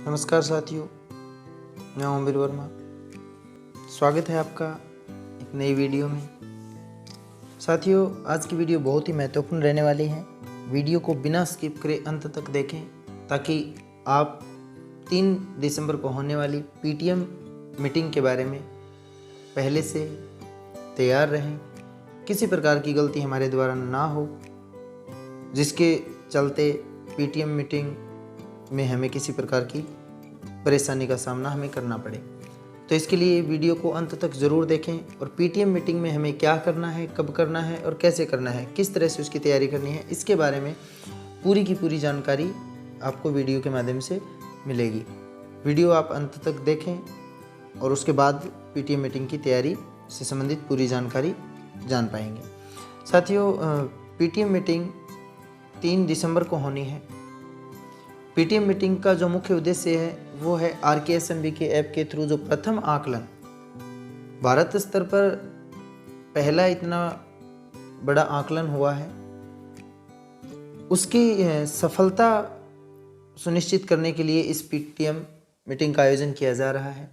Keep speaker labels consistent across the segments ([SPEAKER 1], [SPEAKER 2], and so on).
[SPEAKER 1] नमस्कार साथियों, मैं ओमवीर वर्मा। स्वागत है आपका एक नई वीडियो में। साथियों, आज की वीडियो बहुत ही महत्वपूर्ण रहने वाली है। वीडियो को बिना स्किप करे अंत तक देखें ताकि आप 3 दिसंबर को होने वाली पीटीएम मीटिंग के बारे में पहले से तैयार रहें। किसी प्रकार की गलती हमारे द्वारा ना हो जिसके चलते पीटीएम मीटिंग में हमें किसी प्रकार की परेशानी का सामना हमें करना पड़े। तो इसके लिए वीडियो को अंत तक ज़रूर देखें और पीटीएम मीटिंग में हमें क्या करना है, कब करना है और कैसे करना है, किस तरह से उसकी तैयारी करनी है, इसके बारे में पूरी की पूरी जानकारी आपको वीडियो के माध्यम से मिलेगी। वीडियो आप अंत तक देखें और उसके बाद पीटीएम मीटिंग की तैयारी से संबंधित पूरी जानकारी जान पाएंगे। साथियों, पीटीएम मीटिंग 3 दिसंबर को होनी है। पीटीएम मीटिंग का जो मुख्य उद्देश्य है वो है RKSMB के ऐप के थ्रू जो प्रथम आकलन भारत स्तर पर पहला इतना बड़ा आकलन हुआ है, उसकी सफलता सुनिश्चित करने के लिए इस पीटीएम मीटिंग का आयोजन किया जा रहा है।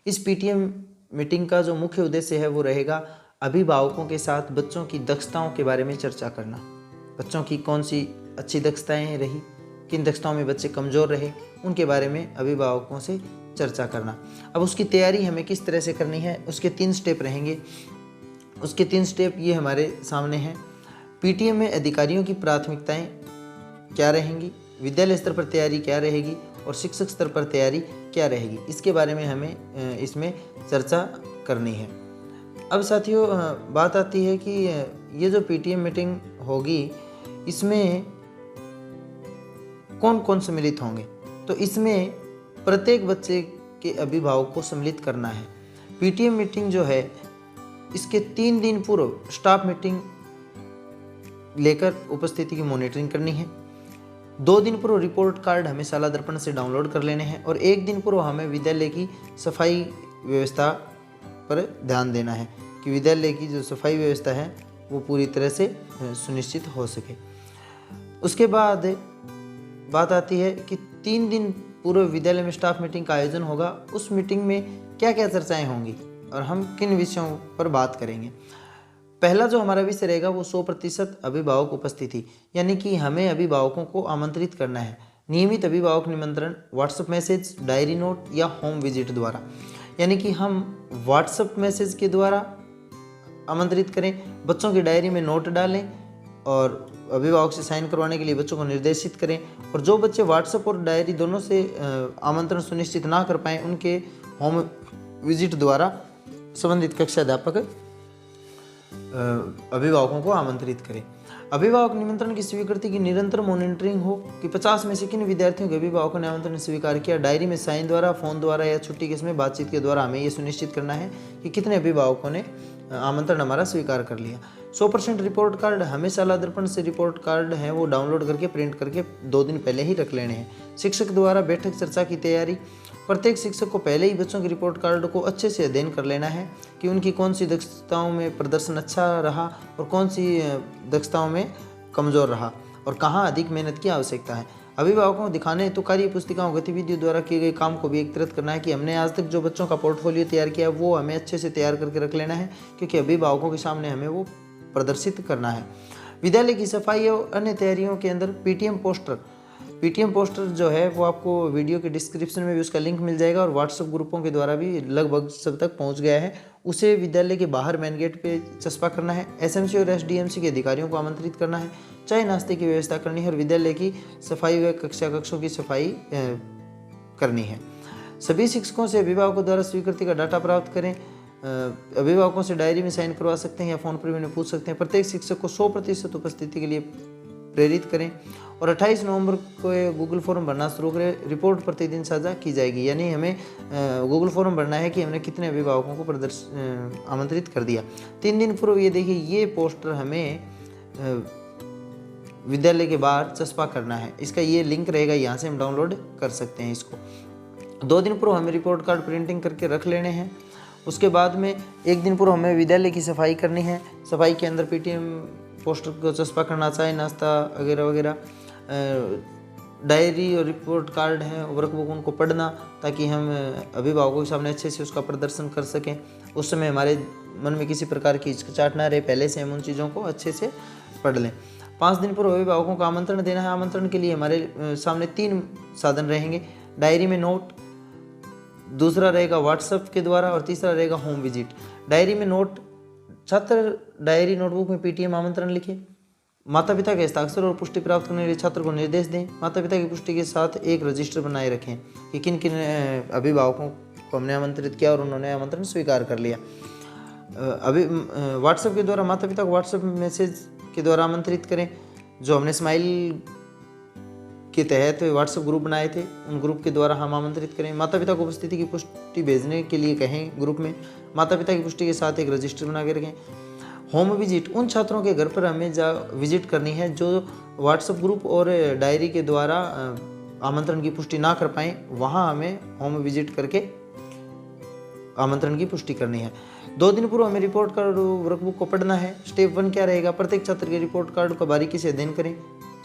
[SPEAKER 1] इस पीटीएम मीटिंग का जो मुख्य उद्देश्य है वो रहेगा अभिभावकों के साथ बच्चों की दक्षताओं के बारे में चर्चा करना। बच्चों की कौन सी अच्छी दक्षताएं रही, किन दक्षताओं में बच्चे कमज़ोर रहे, उनके बारे में अभिभावकों से चर्चा करना। अब उसकी तैयारी हमें किस तरह से करनी है, उसके 3 स्टेप रहेंगे। उसके 3 स्टेप ये हमारे सामने हैं। पीटीएम में अधिकारियों की प्राथमिकताएं क्या रहेंगी, विद्यालय स्तर पर तैयारी क्या रहेगी और शिक्षक स्तर पर तैयारी क्या रहेगी, इसके बारे में हमें इसमें चर्चा करनी है। अब साथियों, बात आती है कि ये जो पीटीएम मीटिंग होगी इसमें कौन कौन सम्मिलित होंगे। तो इसमें प्रत्येक बच्चे के अभिभावक को सम्मिलित करना है। पीटीएम मीटिंग जो है इसके 3 दिन पूर्व स्टाफ मीटिंग लेकर उपस्थिति की मॉनिटरिंग करनी है। 2 दिन पूर्व रिपोर्ट कार्ड हमें शाला दर्पण से डाउनलोड कर लेने हैं और 1 दिन पूर्व हमें विद्यालय की सफाई व्यवस्था पर ध्यान देना है कि विद्यालय की जो सफाई व्यवस्था है वो पूरी तरह से सुनिश्चित हो सके। उसके बाद बात आती है कि 3 दिन पूर्व विद्यालय में स्टाफ मीटिंग का आयोजन होगा। उस मीटिंग में क्या क्या चर्चाएं होंगी और हम किन विषयों पर बात करेंगे। पहला जो हमारा विषय रहेगा वो 100% अभिभावक उपस्थिति, यानी कि हमें अभिभावकों को आमंत्रित करना है। नियमित अभिभावक निमंत्रण व्हाट्सएप मैसेज, डायरी नोट या होम विजिट द्वारा, यानी कि हम व्हाट्सएप मैसेज के द्वारा आमंत्रित करें, बच्चों की डायरी में नोट डालें और अभिभावक से साइन करवाने के लिए बच्चों को निर्देशित करें। और जो बच्चे व्हाट्सएप और डायरी दोनों से आमंत्रण सुनिश्चित ना कर पाएँ उनके होम विजिट द्वारा संबंधित कक्षा अध्यापक अभिभावकों को आमंत्रित करें। अभिभावक निमंत्रण की स्वीकृति की निरंतर मॉनिटरिंग हो कि 50 में से किन विद्यार्थियों के अभिभावकों ने आमंत्रण स्वीकार किया। डायरी में साइन द्वारा, फोन द्वारा या छुट्टी के समय बातचीत के द्वारा हमें ये सुनिश्चित करना है कि कितने अभिभावकों ने आमंत्रण हमारा स्वीकार कर लिया। 100% रिपोर्ट कार्ड हमें शाला दर्पण से रिपोर्ट कार्ड हैं वो डाउनलोड करके प्रिंट करके 2 दिन पहले ही रख लेने हैं। शिक्षक द्वारा बैठक चर्चा की तैयारी, प्रत्येक शिक्षक को पहले ही बच्चों के रिपोर्ट कार्ड को अच्छे से अध्ययन कर लेना है कि उनकी कौन सी दक्षताओं में प्रदर्शन अच्छा रहा और कौन सी दक्षताओं में कमज़ोर रहा और कहाँ अधिक मेहनत की आवश्यकता है। अभिभावकों को दिखाने हेतु कार्य पुस्तिकाओं गतिविधियों द्वारा किए गए काम को भी एकत्रित करना है कि हमने आज तक जो बच्चों का पोर्टफोलियो तैयार किया है वो हमें अच्छे से तैयार करके रख लेना है, क्योंकि अभिभावकों के सामने हमें वो प्रदर्शित करना है। विद्यालय की सफाई और अन्य तैयारियों के अंदर पीटीएम पोस्टर जो है वो आपको वीडियो के डिस्क्रिप्शन में भी उसका लिंक मिल जाएगा और व्हाट्सएप ग्रुपों के द्वारा भी लगभग सब तक पहुंच गया है। उसे विद्यालय के बाहर मेन गेट पे चस्पा करना है। SMC और SDMC के अधिकारियों को आमंत्रित करना है। चाय नाश्ते की व्यवस्था करनी है और विद्यालय की सफाई व कक्षों की सफाई करनी है। सभी शिक्षकों से अभिभावकों द्वारा स्वीकृति का डाटा प्राप्त करें। अभिभावकों से डायरी में साइन करवा सकते हैं या फ़ोन पर भी पूछ सकते हैं। प्रत्येक शिक्षक को 100% उपस्थिति के लिए प्रेरित करें और 28 नवंबर को गूगल फॉर्म भरना शुरू करें। रिपोर्ट प्रतिदिन साझा की जाएगी, यानी हमें गूगल फॉर्म भरना है कि हमने कितने अभिभावकों को आमंत्रित कर दिया। 3 दिन पूर्व ये देखिए, ये पोस्टर हमें विद्यालय के बाहर चस्पा करना है। इसका ये लिंक रहेगा, यहाँ से हम डाउनलोड कर सकते हैं इसको। 2 दिन पूर्व हमें रिपोर्ट कार्ड प्रिंटिंग करके रख लेने हैं। उसके बाद में 1 दिन पूर्व हमें विद्यालय की सफाई करनी है। सफाई के अंदर पीटीएम पोस्टर को चस्पा करना, चाय नाश्ता वगैरह वगैरह डायरी और रिपोर्ट कार्ड है, वर्कबुक, उनको पढ़ना, ताकि हम अभिभावकों के सामने अच्छे से उसका प्रदर्शन कर सकें। उस समय हमारे मन में किसी प्रकार की हिचकिचाहट ना रहे, पहले से हम उन चीज़ों को अच्छे से पढ़ लें। 5 दिन पूर्व अभिभावकों को आमंत्रण देना है। आमंत्रण के लिए हमारे सामने 3 साधन रहेंगे। डायरी में नोट, दूसरा रहेगा व्हाट्सएप के द्वारा और तीसरा रहेगा होम विजिट। डायरी में नोट, छात्र डायरी नोटबुक में पीटीएम आमंत्रण लिखे। माता पिता के हस्ताक्षर और पुष्टि प्राप्त करने के लिए छात्र को निर्देश दें। माता पिता की पुष्टि के साथ एक रजिस्टर बनाए रखें कि किन किन अभिभावकों को हमने आमंत्रित किया और उन्होंने आमंत्रण स्वीकार कर लिया। अभी व्हाट्सएप के द्वारा माता पिता को व्हाट्सएप मैसेज के द्वारा आमंत्रित करें। जो हमने स्माइल के तहत व्हाट्सएप ग्रुप बनाए थे, उन ग्रुप के द्वारा हम आमंत्रित करें। माता पिता को उपस्थिति की पुष्टि भेजने के लिए कहें ग्रुप में। माता पिता की पुष्टि के साथ एक रजिस्टर बना के रखें। होम विजिट, उन छात्रों के घर पर हमें विजिट करनी है जो व्हाट्सएप ग्रुप और डायरी के द्वारा आमंत्रण की पुष्टि ना कर पाएँ, वहाँ हमें होम विजिट करके आमंत्रण की पुष्टि करनी है। 2 दिन पूर्व हमें रिपोर्ट कार्ड वर्कबुक को पढ़ना है। स्टेप 1 क्या रहेगा? प्रत्येक छात्र के रिपोर्ट कार्ड को बारीकी से अध्ययन करें।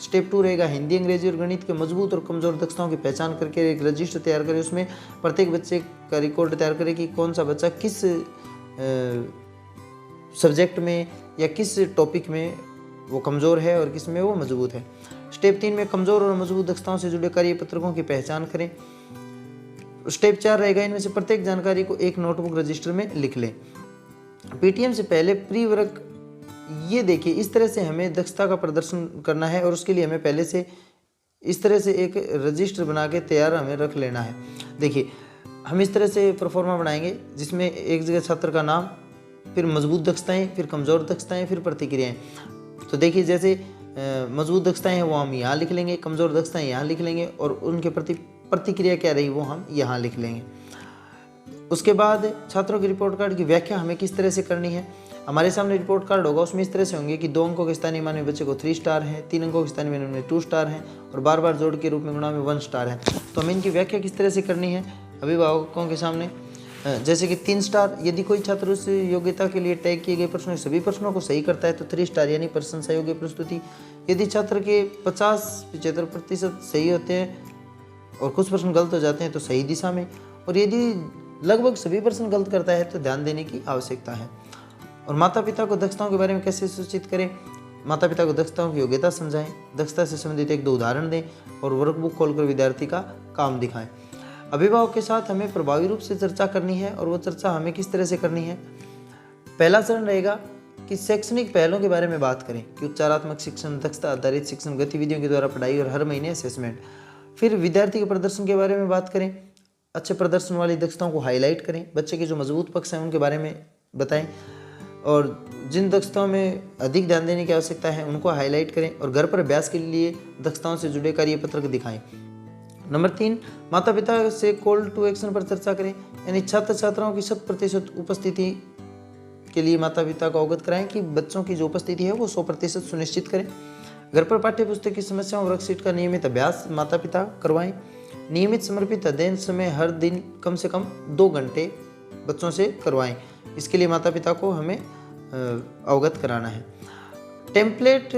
[SPEAKER 1] स्टेप 2 रहेगा हिंदी, अंग्रेजी और गणित के मजबूत और कमजोर दक्षताओं की पहचान करके एक रजिस्टर तैयार करें। उसमें प्रत्येक बच्चे का रिकॉर्ड तैयार करें कि कौन सा बच्चा किस सब्जेक्ट में या किस टॉपिक में वो कमज़ोर है और किस में वो मजबूत है। स्टेप 3 में कमज़ोर और मजबूत दक्षताओं से जुड़े कार्य पत्रकों की पहचान करें। स्टेप 4 रहेगा इनमें से प्रत्येक जानकारी को एक नोटबुक रजिस्टर में लिख लें। पीटीएम से पहले प्री वर्क, ये देखिए इस तरह से हमें दक्षता का प्रदर्शन करना है और उसके लिए हमें पहले से इस तरह से एक रजिस्टर बना के तैयार हमें रख लेना है। देखिए हम इस तरह से प्रोफार्मा बनाएंगे जिसमें एक जगह छात्र का नाम, फिर मजबूत दक्षताएं, फिर कमज़ोर दक्षताएं, फिर प्रतिक्रियाएं। तो देखिए जैसे मजबूत दक्षताएं हैं वो हम यहाँ लिख लेंगे, कमज़ोर दक्षताएं यहाँ लिख लेंगे और उनके प्रति प्रतिक्रिया क्या रही वो हम यहाँ लिख लेंगे। उसके बाद छात्रों की रिपोर्ट कार्ड की व्याख्या हमें किस तरह से करनी है। हमारे सामने रिपोर्ट कार्ड होगा, उसमें इस तरह से होंगे कि 2 अंकों के स्थानीय मान में बच्चे को 3 स्टार है, 3 अंकों के स्थानीय मान में 2 स्टार है और बार बार जोड़ के रूप में गुणा में 1 स्टार है। तो हमें इनकी व्याख्या किस तरह से करनी है अभिभावकों के सामने। जैसे कि 3 स्टार, यदि कोई छात्र उस योग्यता के लिए टैग किए गए प्रश्नों के सभी प्रश्नों को सही करता है तो 3 स्टार यानी प्रशंसा योग्य प्रस्तुति। यदि छात्र के 50-75% सही होते हैं और कुछ प्रश्न गलत हो जाते हैं तो सही दिशा में, और यदि लगभग सभी प्रश्न गलत करता है तो ध्यान देने की आवश्यकता है। और माता पिता को दक्षताओं के बारे में कैसे सूचित करें। माता पिता को दक्षताओं की योग्यता समझाएं, दक्षता से संबंधित 1-2 उदाहरण दें और वर्कबुक खोलकर विद्यार्थी का काम दिखाएं। अभिभावक के साथ हमें प्रभावी रूप से चर्चा करनी है और वो चर्चा हमें किस तरह से करनी है। पहला चरण रहेगा कि शैक्षणिक पहलों के बारे में बात करें कि उपचारात्मक शिक्षण, दक्षता आधारित शिक्षण, गतिविधियों के द्वारा पढ़ाई और हर महीने असेसमेंट। फिर विद्यार्थी के प्रदर्शन के बारे में बात करें, अच्छे प्रदर्शन वाली दक्षताओं को हाईलाइट करें, बच्चे के जो मजबूत पक्ष हैं उनके बारे में बताएं और जिन दक्षताओं में अधिक ध्यान देने की आवश्यकता है उनको हाईलाइट करें और घर पर अभ्यास के लिए दक्षताओं से जुड़े कार्य पत्रक दिखाएं। नंबर 3, माता पिता से कॉल टू एक्शन पर चर्चा करें, यानी छात्र छात्राओं की 100% उपस्थिति के लिए माता पिता को अवगत कराएं कि बच्चों की जो उपस्थिति है वो 100% सुनिश्चित करें। घर पर पाठ्य पुस्तक की समस्याओं और वर्कशीट का नियमित अभ्यास माता पिता करवाएं। नियमित समर्पित अध्ययन समय हर दिन कम से कम 2 घंटे बच्चों से करवाएं। इसके लिए माता पिता को हमें अवगत कराना है। टेम्पलेट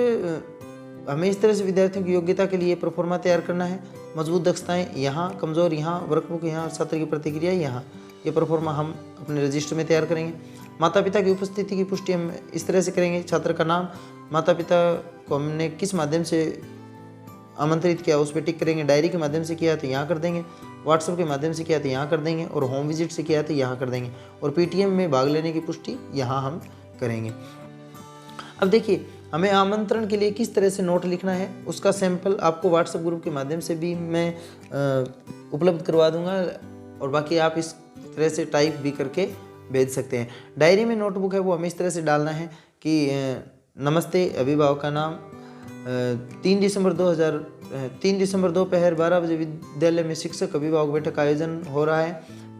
[SPEAKER 1] हमें इस तरह से विद्यार्थियों की योग्यता के लिए प्रोफार्मा तैयार करना है। मजबूत दक्षताएं यहाँ, कमज़ोर यहाँ, वर्कबुक यहाँ, छात्र की प्रतिक्रिया यहाँ। ये प्रोफार्मा हम अपने रजिस्टर में तैयार करेंगे। माता पिता की उपस्थिति की पुष्टि हम इस तरह से करेंगे, छात्र का नाम, माता पिता को हमने किस माध्यम से आमंत्रित किया उस पर टिक करेंगे। डायरी के माध्यम से किया तो यहाँ कर देंगे, व्हाट्सएप के माध्यम से किया तो यहाँ कर देंगे और होम विजिट से किया तो यहाँ कर देंगे और पीटीएम में भाग लेने की पुष्टि यहाँ हम करेंगे। अब देखिए हमें आमंत्रण के लिए किस तरह से नोट लिखना है उसका सैंपल आपको व्हाट्सएप ग्रुप के माध्यम से भी मैं उपलब्ध करवा दूंगा और बाकी आप इस तरह से टाइप भी करके भेज सकते हैं। डायरी में नोटबुक है वो हमें इस तरह से डालना है कि नमस्ते, अभिभावक का नाम, 3 दिसंबर दोपहर 12 बजे विद्यालय में शिक्षक अभिभावक बैठक का आयोजन हो रहा है।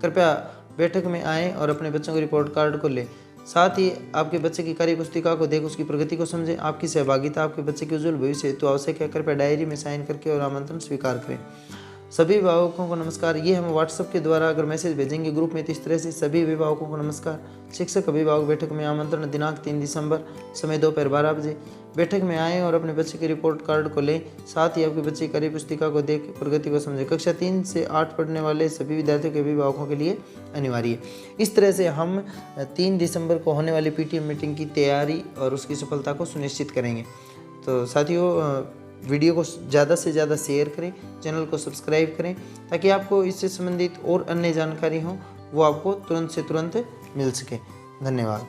[SPEAKER 1] कृपया बैठक में आएँ और अपने बच्चों के रिपोर्ट कार्ड को लें। साथ ही आपके बच्चे की कार्य पुस्तिका को देख उसकी प्रगति को समझें। आपकी सहभागिता आपके बच्चे के उज्जवल भविष्य हेतु आवश्यक है। कृपया डायरी में साइन करके और आमंत्रण स्वीकार करें। सभी अभिभावकों को नमस्कार। ये हम व्हाट्सएप के द्वारा अगर मैसेज भेजेंगे ग्रुप में तो इस तरह से, सभी अभिभावकों को नमस्कार। शिक्षक अभिभावक बैठक में आमंत्रण, दिनांक 3 दिसंबर, समय दोपहर 12 बजे। बैठक में आएँ और अपने बच्चे के रिपोर्ट कार्ड को लें, साथ ही आपके बच्चे की कार्य पुस्तिका को देख प्रगति को समझें। कक्षा 3 से 8 पढ़ने वाले सभी विद्यार्थियों के अभिभावकों के लिए अनिवार्य है। इस तरह से हम 3 दिसंबर को होने वाली पीटीएम मीटिंग की तैयारी और उसकी सफलता को सुनिश्चित करेंगे। तो साथियों, वीडियो को ज़्यादा से ज़्यादा शेयर करें, चैनल को सब्सक्राइब करें, ताकि आपको इससे संबंधित और अन्य जानकारी हो वो आपको तुरंत से तुरंत मिल सके। धन्यवाद।